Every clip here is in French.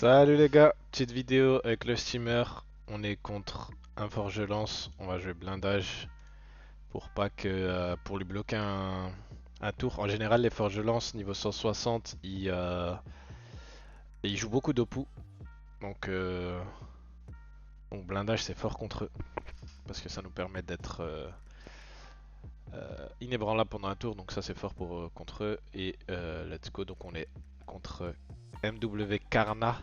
Salut les gars, petite vidéo avec le steamer. On est contre un forge-lance. On va jouer blindage pour pas que pour lui bloquer un tour. En général, les forge-lance niveau 160, ils jouent beaucoup d'opou. Donc, donc blindage c'est fort contre eux parce que ça nous permet d'être inébranlable pendant un tour. Donc ça c'est fort pour contre eux. Et let's go. Donc on est contre MW Karna.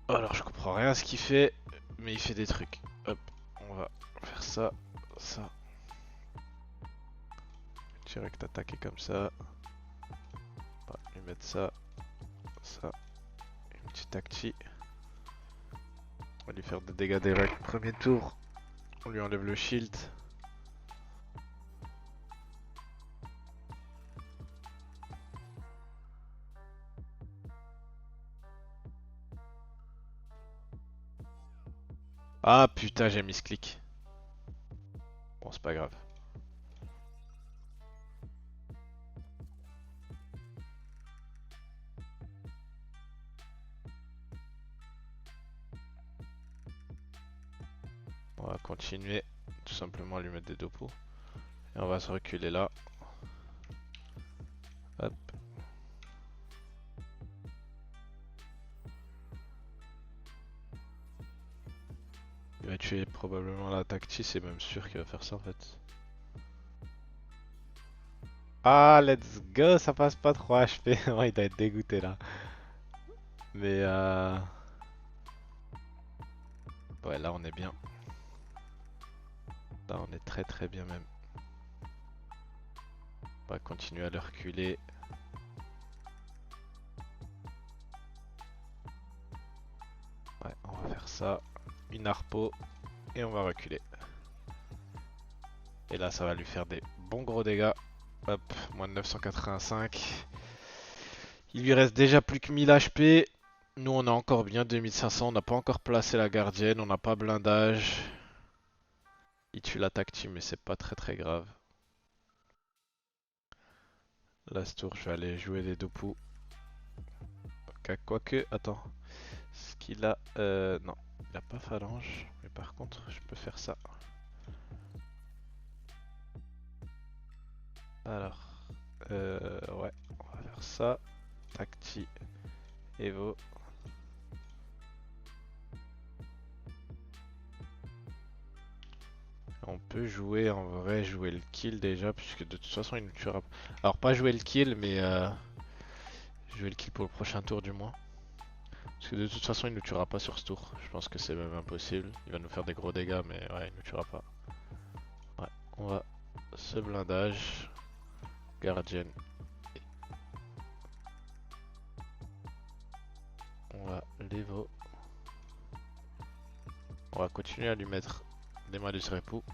Alors je comprends rien à ce qu'il fait, mais il fait des trucs. Hop, on va faire ça, ça. Direct attaquer comme ça. On va lui mettre ça, ça. Une petite acti. On va lui faire des dégâts direct. Premier tour, on lui enlève le shield. Ah putain, j'ai mis ce clic. Bon, c'est pas grave. On va continuer tout simplement à lui mettre des dopos. Et on va se reculer là. Hop. Il va tuer probablement la tacti, c'est même sûr qu'il va faire ça en fait. Ah, let's go, ça passe pas 3 HP. Ouais, il doit être dégoûté là. Mais ouais, là on est bien. Là on est très très bien même. On va continuer à le reculer. Ouais, on va faire ça. Une harpo. Et on va reculer. Et là ça va lui faire des bons gros dégâts. Hop, moins de 985. Il lui reste déjà plus que 1000 HP. Nous on a encore bien 2500. On n'a pas encore placé la gardienne. On n'a pas blindage. Il tue l'attaque team mais c'est pas très très grave. Là ce tour je vais aller jouer des dopous. Quoique, attends. Ce qu'il a... non, il a pas phalange. Mais par contre, je peux faire ça. Alors, ouais, on va faire ça. Tacti, Evo. On peut jouer, en vrai, jouer le kill déjà, puisque de toute façon, il nous tuera pas. Alors, pas jouer le kill, mais jouer le kill pour le prochain tour du moins. Parce que de toute façon, il nous tuera pas sur ce tour. Je pense que c'est même impossible. Il va nous faire des gros dégâts, mais ouais, il nous tuera pas. Ouais, on va ce blindage. Guardian. On va l'Evo. On va continuer à lui mettre des malus repos.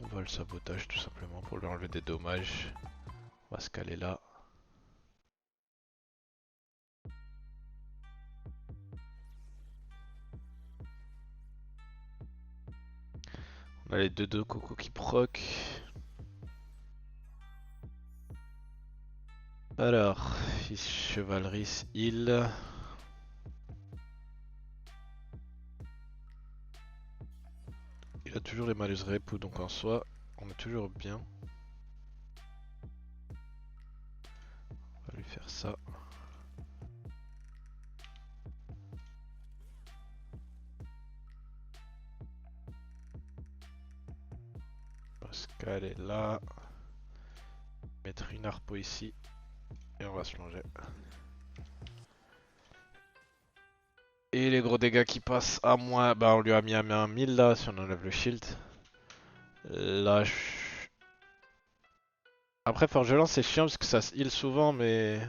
On va le sabotage tout simplement pour lui enlever des dommages. On va se caler là. On a les deux cocos qui proc. Alors, fils chevalerie, heal. Il a toujours les malus repos donc en soi, on est toujours bien. On va lui faire ça. On va se caler là. Mettre une harpo ici. Et on va se longer. Et les gros dégâts qui passent à moins. Bah on lui a mis à moins 1000 là si on enlève le shield. Là après Forgelant c'est chiant parce que ça se heal souvent mais.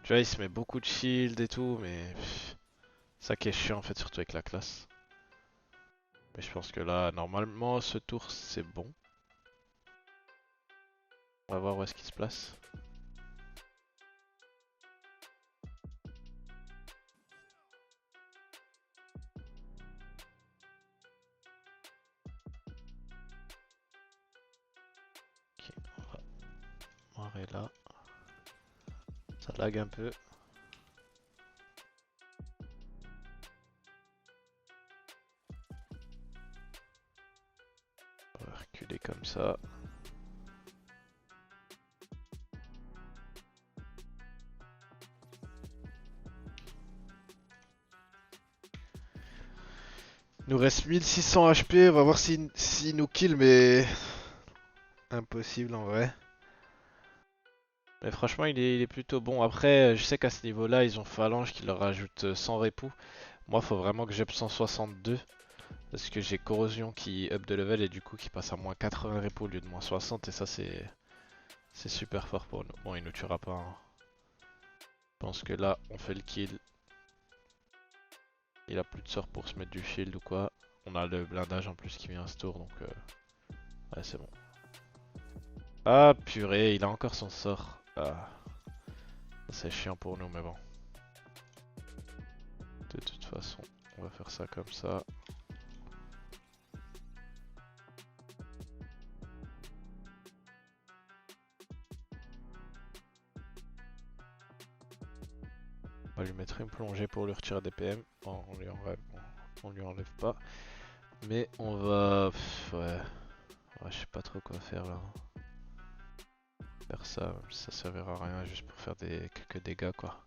Tu vois il se met beaucoup de shield et tout mais. Ça qui est chiant en fait surtout avec la classe. Mais je pense que là normalement ce tour c'est bon. On va voir où est-ce qu'il se place. Ok, on va marrer là. Ça lag un peu. On va reculer comme ça. Il nous reste 1600 HP, on va voir s'il nous kill, mais impossible en vrai. Mais franchement, il est plutôt bon. Après, je sais qu'à ce niveau-là, ils ont Phalange qui leur rajoute 100 répous. Moi, faut vraiment que j'up 162. Parce que j'ai Corrosion qui up de level et du coup qui passe à moins 80 répous au lieu de moins 60. Et ça, c'est super fort pour nous. Bon, il nous tuera pas, hein. Je pense que là, on fait le kill. Il a plus de sort pour se mettre du shield ou quoi. On a le blindage en plus qui vient ce tour, donc ouais, c'est bon. Ah purée, il a encore son sort. Ah. C'est chiant pour nous, mais bon. De toute façon, on va faire ça comme ça. On va lui mettre une plongée pour lui retirer des PM. Bon, on lui enlève pas. Mais on va... ouais. Ouais, je sais pas trop quoi faire là. Faire ça, même si ça servira à rien, juste pour faire quelques dégâts quoi.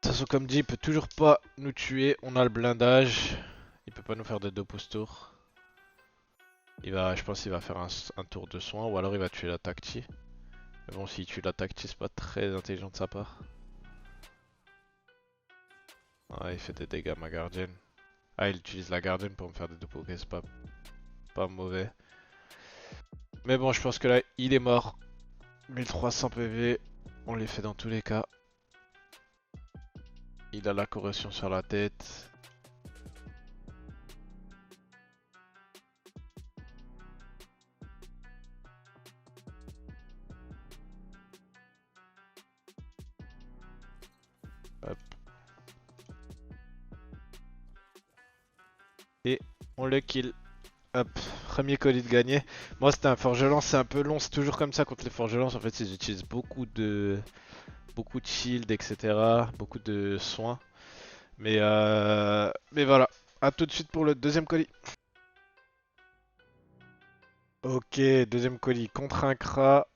De toute façon, comme dit, il peut toujours pas nous tuer. On a le blindage. Il peut pas nous faire de 2 pouces tour. Je pense qu'il va faire un tour de soin ou alors il va tuer la Tacti. Mais bon, s'il tue la Tacti, c'est pas très intelligent de sa part. Ah, il fait des dégâts, ma gardienne. Ah, il utilise la gardienne pour me faire des 2 pouces, c'est pas mauvais. Mais bon, je pense que là, il est mort. 1300 PV, on les fait dans tous les cas. Il a la corrosion sur la tête. Hop. Et on le kill. Hop, premier colis de gagné. Moi c'était un forgeron, c'est un peu long, c'est toujours comme ça contre les forgerons. En fait ils utilisent beaucoup de shield, etc. Beaucoup de soins. Mais voilà, à tout de suite pour le deuxième colis. Ok, deuxième colis contre un Kra.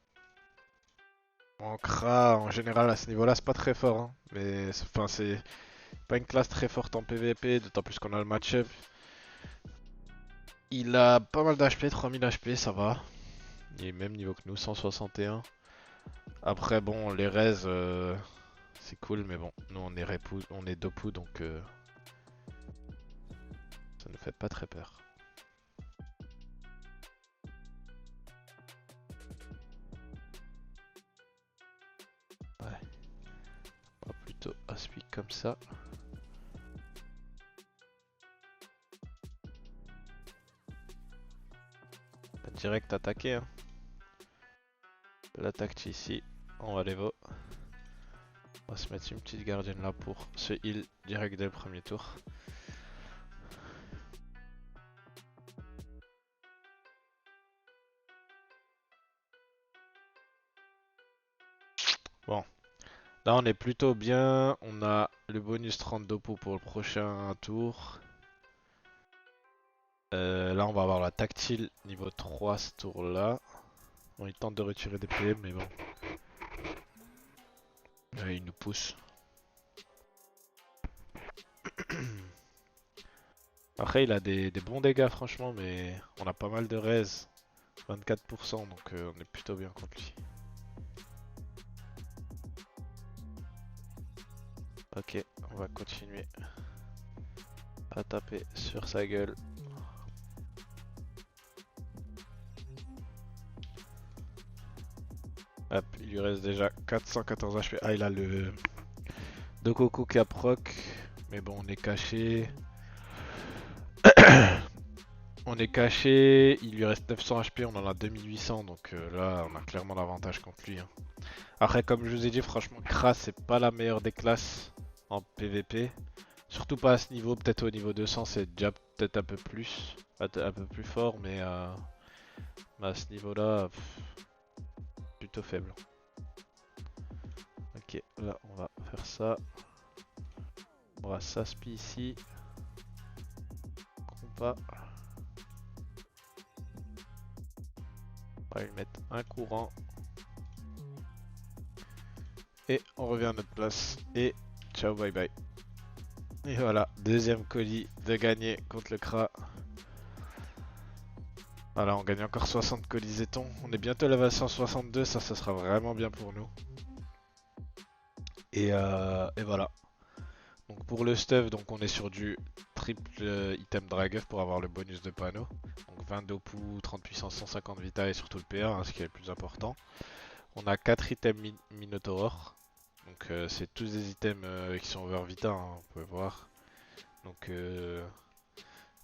En Kra, en général à ce niveau-là, c'est pas très fort, hein. Mais enfin, c'est pas une classe très forte en PvP, d'autant plus qu'on a le match-up. Il a pas mal d'HP, 3000 HP, ça va. Il est même niveau que nous, 161. Après, bon, les res, c'est cool, mais bon, nous on est Dopu, donc ça ne fait pas très peur. Ouais. On va plutôt aspic comme ça. Direct attaquer, hein. L'attaque ici, on va les vo. On va se mettre une petite gardienne là pour se heal direct dès le premier tour. Bon, là on est plutôt bien. On a le bonus 30 dopo pour le prochain tour. Là on va avoir la tactile niveau 3 ce tour là. Bon, il tente de retirer des PM mais bon. Il nous pousse. Après il a des bons dégâts franchement, mais on a pas mal de res. 24% donc on est plutôt bien contre lui. Ok, on va continuer à taper sur sa gueule. Hop, il lui reste déjà 414 HP. Ah, il a le Dokoko qui a proc. Mais bon, on est caché. On est caché. Il lui reste 900 HP, on en a 2800. Donc là, on a clairement l'avantage contre lui, hein. Après, comme je vous ai dit, franchement, Kra, c'est pas la meilleure des classes en PvP. Surtout pas à ce niveau. Peut-être au niveau 200, c'est déjà peut-être un peu plus fort. Mais à ce niveau-là... plutôt faible. Ok, là on va faire ça. On va s'aspi ici. Compas. On va lui mettre un courant. Et on revient à notre place. Et ciao, bye bye. Et voilà, deuxième colis de gagner contre le Kra. Voilà, on gagne encore 60 colisés-t-on. On est bientôt level 162, ça sera vraiment bien pour nous. Et voilà. Donc pour le stuff, donc on est sur du triple item drag-up pour avoir le bonus de panneau. Donc 20 d'Opu, 30 puissance, 150 vita et surtout le PA, hein, ce qui est le plus important. On a 4 items Minotaur. Donc c'est tous des items qui sont over vita, hein, on peut voir. Donc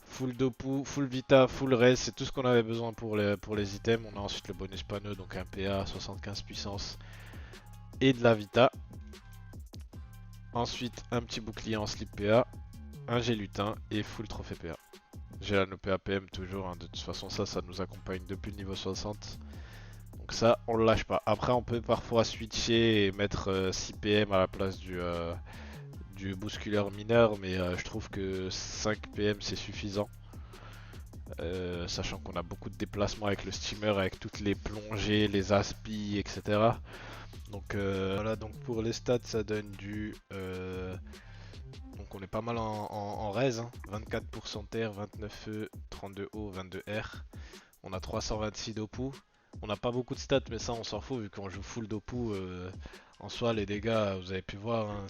full Dopu, full Vita, full Res, c'est tout ce qu'on avait besoin pour les items. On a ensuite le bonus panneau, donc un PA, 75 puissance et de la Vita. Ensuite un petit bouclier en slip PA, un G lutin et full trophée PA. J'ai la PA PM toujours, hein. De toute façon ça nous accompagne depuis le niveau 60. Donc ça on le lâche pas. Après on peut parfois switcher et mettre 6 PM à la place du bousculeur mineur, mais je trouve que 5 PM c'est suffisant. Sachant qu'on a beaucoup de déplacements avec le steamer, avec toutes les plongées, les aspis, etc. Donc voilà, donc pour les stats ça donne du... donc on est pas mal en res, hein. 24% terre, 29 feu, 32 eau, 22 air. On a 326 d'Opu. On n'a pas beaucoup de stats mais ça on s'en fout vu qu'on joue full d'Opu. En soi les dégâts vous avez pu voir, hein,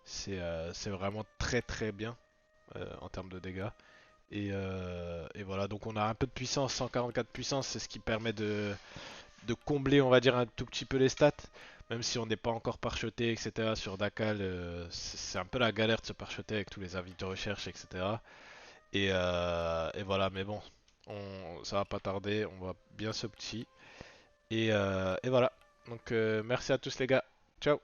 c'est vraiment très très bien en termes de dégâts. Et voilà, donc on a un peu de puissance, 144 puissance, c'est ce qui permet de combler, on va dire, un tout petit peu les stats. Même si on n'est pas encore parchoté, etc. Sur Dakal, c'est un peu la galère de se parchoter avec tous les avis de recherche, etc. Et voilà, mais bon, ça va pas tarder, on va bien ce petit. Et voilà, donc merci à tous les gars, ciao!